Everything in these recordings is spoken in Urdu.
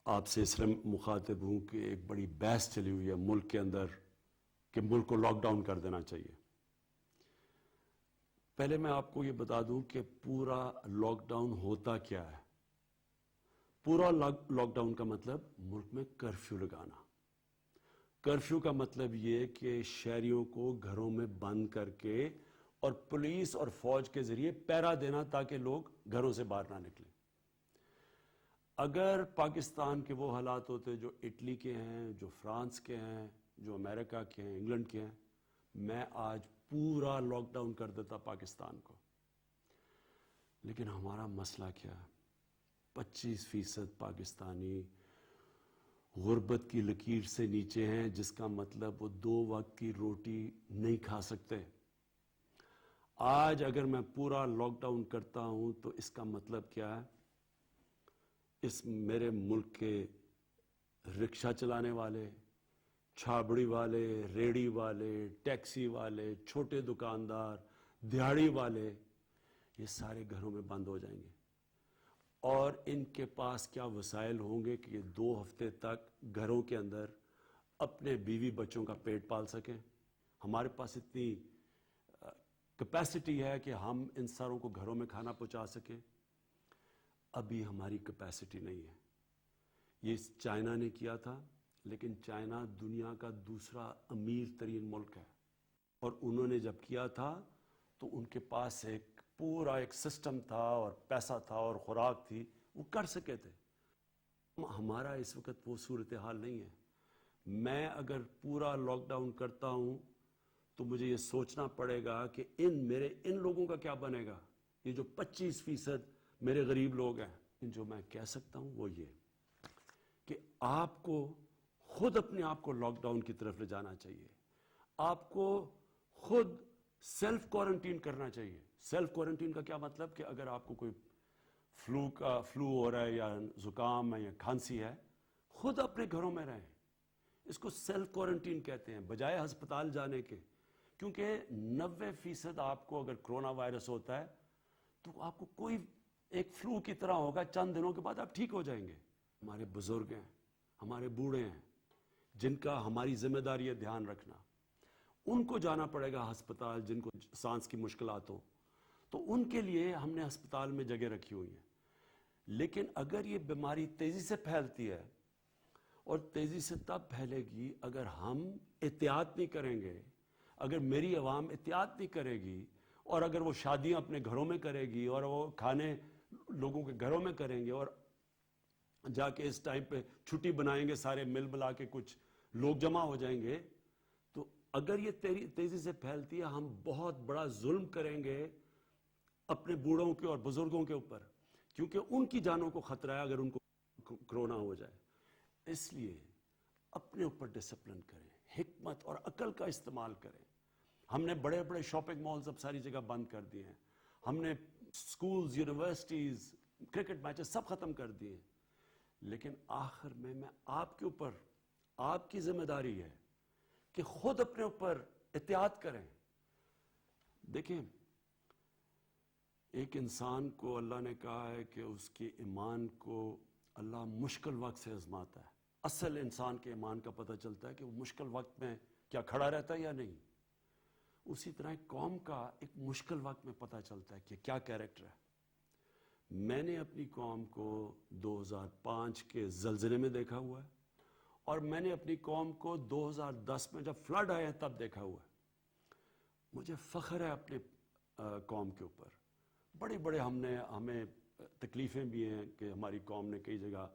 آپ سے اس لیے مخاطب ہوں کہ ایک بڑی بحث چلی ہوئی ہے ملک کے اندر کہ ملک کو لاک ڈاؤن کر دینا چاہیے. پہلے میں آپ کو یہ بتا دوں کہ پورا لاک ڈاؤن ہوتا کیا ہے. پورا لاک ڈاؤن کا مطلب ملک میں کرفیو لگانا. کرفیو کا مطلب یہ کہ شہریوں کو گھروں میں بند کر کے اور پولیس اور فوج کے ذریعے پہرا دینا تاکہ لوگ گھروں سے باہر نہ نکلیں. اگر پاکستان کے وہ حالات ہوتے جو اٹلی کے ہیں، جو فرانس کے ہیں، جو امریکہ کے ہیں، انگلینڈ کے ہیں، میں آج پورا لاک ڈاؤن کر دیتا پاکستان کو. لیکن ہمارا مسئلہ کیا ہے؟ 25% پاکستانی غربت کی لکیر سے نیچے ہیں، جس کا مطلب وہ 2 وقت کی روٹی نہیں کھا سکتے. آج اگر میں پورا لاک ڈاؤن کرتا ہوں تو اس کا مطلب کیا ہے؟ اس میرے ملک کے رکشہ چلانے والے، چھابڑی والے، ریڑی والے، ٹیکسی والے، چھوٹے دکاندار، دیہڑی والے، یہ سارے گھروں میں بند ہو جائیں گے. اور ان کے پاس کیا وسائل ہوں گے کہ یہ 2 ہفتے تک گھروں کے اندر اپنے بیوی بچوں کا پیٹ پال سکیں؟ ہمارے پاس اتنی کیپیسٹی ہے کہ ہم ان ساروں کو گھروں میں کھانا پہنچا سکیں؟ ابھی ہماری کیپیسٹی نہیں ہے. یہ چائنا نے کیا تھا، لیکن چائنا دنیا کا دوسرا امیر ترین ملک ہے، اور انہوں نے جب کیا تھا تو ان کے پاس ایک پورا ایک سسٹم تھا اور پیسہ تھا اور خوراک تھی، وہ کر سکے تھے. ہمارا اس وقت وہ صورتحال نہیں ہے. میں اگر پورا لاک ڈاؤن کرتا ہوں تو مجھے یہ سوچنا پڑے گا کہ ان لوگوں کا کیا بنے گا. یہ جو 25% میرے غریب لوگ ہیں. جو میں کہہ سکتا ہوں وہ یہ کہ آپ کو خود اپنے آپ کو لاک ڈاؤن کی طرف لے جانا چاہیے. آپ کو خود سیلف کوارنٹین کرنا چاہیے. سیلف کوارنٹین کا کیا مطلب کہ اگر آپ کو کوئی فلو ہو رہا ہے یا زکام ہے یا کھانسی ہے، خود اپنے گھروں میں رہیں. اس کو سیلف کوارنٹین کہتے ہیں، بجائے ہسپتال جانے کے. کیونکہ 90% آپ کو اگر کرونا وائرس ہوتا ہے تو آپ کو کوئی ایک فلو کی طرح ہوگا، چند دنوں کے بعد آپ ٹھیک ہو جائیں گے. ہمارے بزرگ ہیں، ہمارے بوڑھے ہیں، جن کا ہماری ذمہ داری ہے دھیان رکھنا. ان کو جانا پڑے گا ہسپتال، جن کو سانس کی مشکلات ہو، تو ان کے لیے ہم نے ہسپتال میں جگہ رکھی ہوئی ہیں. لیکن اگر یہ بیماری تیزی سے پھیلتی ہے، اور تیزی سے تب پھیلے گی اگر ہم احتیاط نہیں کریں گے، اگر میری عوام احتیاط نہیں کرے گی، اور اگر وہ شادیاں اپنے گھروں میں کرے گی اور وہ کھانے لوگوں کے گھروں میں کریں گے، اور جا کے اس ٹائم پہ چھٹی بنائیں گے، سارے مل ملا کے کچھ لوگ جمع ہو جائیں گے، تو اگر یہ تیزی سے پھیلتی ہے ہم بہت بڑا ظلم کریں گے اپنے بوڑھوں کے اور بزرگوں کے اوپر، کیونکہ ان کی جانوں کو خطرہ ہے اگر ان کو کرونا ہو جائے. اس لیے اپنے اوپر ڈسپلن کریں، حکمت اور عقل کا استعمال کریں. ہم نے بڑے بڑے شاپنگ مالز اب ساری جگہ بند کر دیے ہیں. ہم نے سکولز، یونیورسٹیز، کرکٹ میچز سب ختم کر دیے ہیں. لیکن آخر میں آپ کے اوپر، آپ کی ذمہ داری ہے کہ خود اپنے اوپر احتیاط کریں. دیکھیں، ایک انسان کو اللہ نے کہا ہے کہ اس کے ایمان کو اللہ مشکل وقت سے آزماتا ہے. اصل انسان کے ایمان کا پتہ چلتا ہے کہ وہ مشکل وقت میں کیا کھڑا رہتا ہے یا نہیں. اسی طرح ایک قوم کا ایک مشکل وقت میں پتہ چلتا ہے کہ کیا کیریکٹر ہے. میں نے اپنی قوم کو 2005 کے زلزلے میں دیکھا ہوا ہے، اور میں نے اپنی قوم کو 2010 میں جب فلڈ آیا تب دیکھا ہوا ہے. مجھے فخر ہے اپنے قوم کے اوپر. بڑے بڑے ہمیں تکلیفیں بھی ہیں کہ ہماری قوم نے کئی جگہ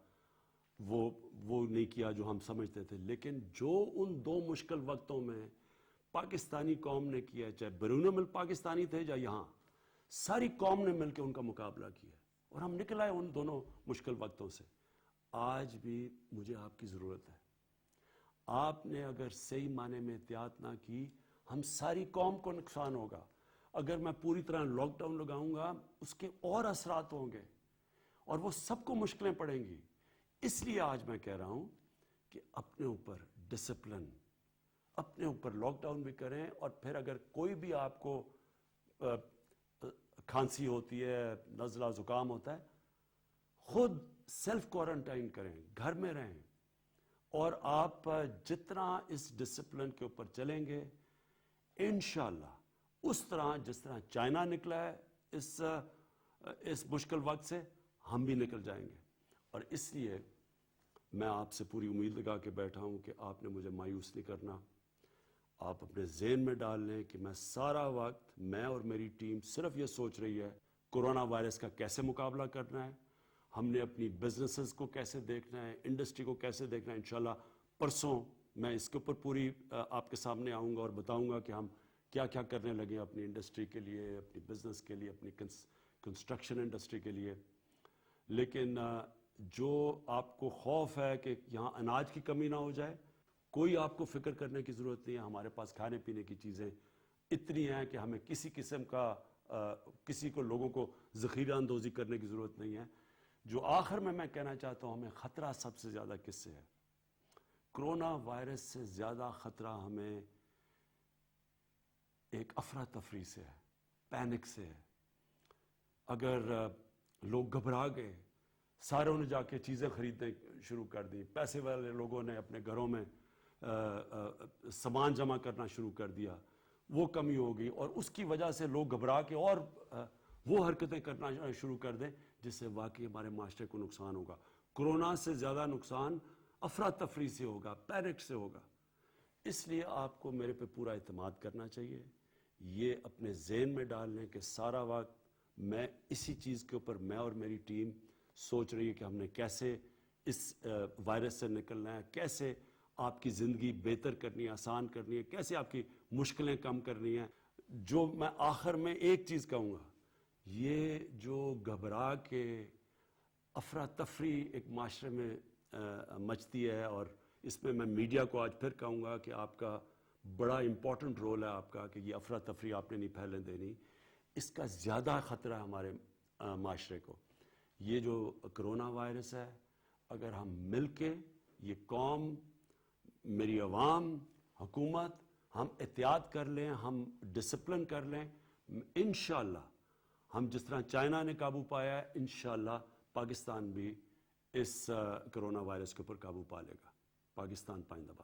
وہ نہیں کیا جو ہم سمجھتے تھے، لیکن جو ان 2 مشکل وقتوں میں پاکستانی قوم نے کیا، چاہے بیرون ملک پاکستانی تھے یا یہاں، ساری قوم نے مل کے ان کا مقابلہ کیا، اور ہم نکل آئے ان دونوں مشکل وقتوں سے. آج بھی مجھے آپ کی ضرورت ہے. آپ نے اگر صحیح معنی میں احتیاط نہ کی، ہم ساری قوم کو نقصان ہوگا. اگر میں پوری طرح لاک ڈاؤن لگاؤں گا، اس کے اور اثرات ہوں گے اور وہ سب کو مشکلیں پڑیں گی. اس لیے آج میں کہہ رہا ہوں کہ اپنے اوپر ڈسپلن، اپنے اوپر لاک ڈاؤن بھی کریں، اور پھر اگر کوئی بھی آپ کو کھانسی ہوتی ہے، نزلہ زکام ہوتا ہے، خود سیلف کوارنٹائن کریں, گھر میں رہیں, اور آپ جتنا اس ڈسپلن کے اوپر چلیں گے انشاءاللہ اس طرح جس طرح چائنا نکلا ہے اس مشکل وقت سے, ہم بھی نکل جائیں گے. اور اس لیے میں آپ سے پوری امید لگا کے بیٹھا ہوں کہ آپ نے مجھے مایوس نہیں کرنا. آپ اپنے ذہن میں ڈال لیں کہ میں سارا وقت, میں اور میری ٹیم صرف یہ سوچ رہی ہے کورونا وائرس کا کیسے مقابلہ کرنا ہے, ہم نے اپنی بزنسز کو کیسے دیکھنا ہے, انڈسٹری کو کیسے دیکھنا ہے. انشاءاللہ پرسوں میں اس کے اوپر پوری آپ کے سامنے آؤں گا اور بتاؤں گا کہ ہم کیا کیا کرنے لگے اپنی انڈسٹری کے لیے, اپنی بزنس کے لیے, اپنی کنسٹرکشن انڈسٹری کے لیے. لیکن جو آپ کو خوف ہے کہ یہاں اناج کی کمی نہ ہو جائے, کوئی آپ کو فکر کرنے کی ضرورت نہیں ہے. ہمارے پاس کھانے پینے کی چیزیں اتنی ہیں کہ ہمیں کسی قسم کا کسی کو لوگوں کو ذخیرہ اندوزی کرنے کی ضرورت نہیں ہے. جو آخر میں کہنا چاہتا ہوں, ہمیں خطرہ سب سے زیادہ کس سے ہے؟ کرونا وائرس سے زیادہ خطرہ ہمیں ایک افراتفری سے ہے, پینک سے ہے. اگر لوگ گھبرا گئے, ساروں نے جا کے چیزیں خریدنے شروع کر دی, پیسے والے لوگوں نے اپنے گھروں میں سامان جمع کرنا شروع کر دیا, وہ کمی ہو گئی, اور اس کی وجہ سے لوگ گھبرا کے اور وہ حرکتیں کرنا شروع کر دیں جس سے واقعی ہمارے معاشرے کو نقصان ہوگا. کرونا سے زیادہ نقصان افراتفری سے ہوگا, پینک سے ہوگا. اس لیے آپ کو میرے پہ پورا اعتماد کرنا چاہیے. یہ اپنے ذہن میں ڈال لیں کہ سارا وقت میں اسی چیز کے اوپر, میں اور میری ٹیم سوچ رہی ہے کہ ہم نے کیسے اس وائرس سے نکلنا ہے, کیسے آپ کی زندگی بہتر کرنی ہے, آسان کرنی ہے, کیسے آپ کی مشکلیں کم کرنی ہیں. جو میں آخر میں ایک چیز کہوں گا, یہ جو گھبرا کے افراتفری ایک معاشرے میں مچتی ہے, اور اس میں میڈیا کو آج پھر کہوں گا کہ آپ کا بڑا امپورٹنٹ رول ہے آپ کا, کہ یہ افراتفری آپ نے نہیں پھیلنے دینی. اس کا زیادہ خطرہ ہے ہمارے معاشرے کو. یہ جو کرونا وائرس ہے, اگر ہم مل کے, یہ قوم, میری عوام, حکومت, ہم احتیاط کر لیں, ہم ڈسپلن کر لیں, انشاءاللہ ہم جس طرح چائنا نے قابو پایا ہے, انشاءاللہ پاکستان بھی اس کرونا وائرس کے اوپر قابو پا لے گا. پاکستان پائندہ باد.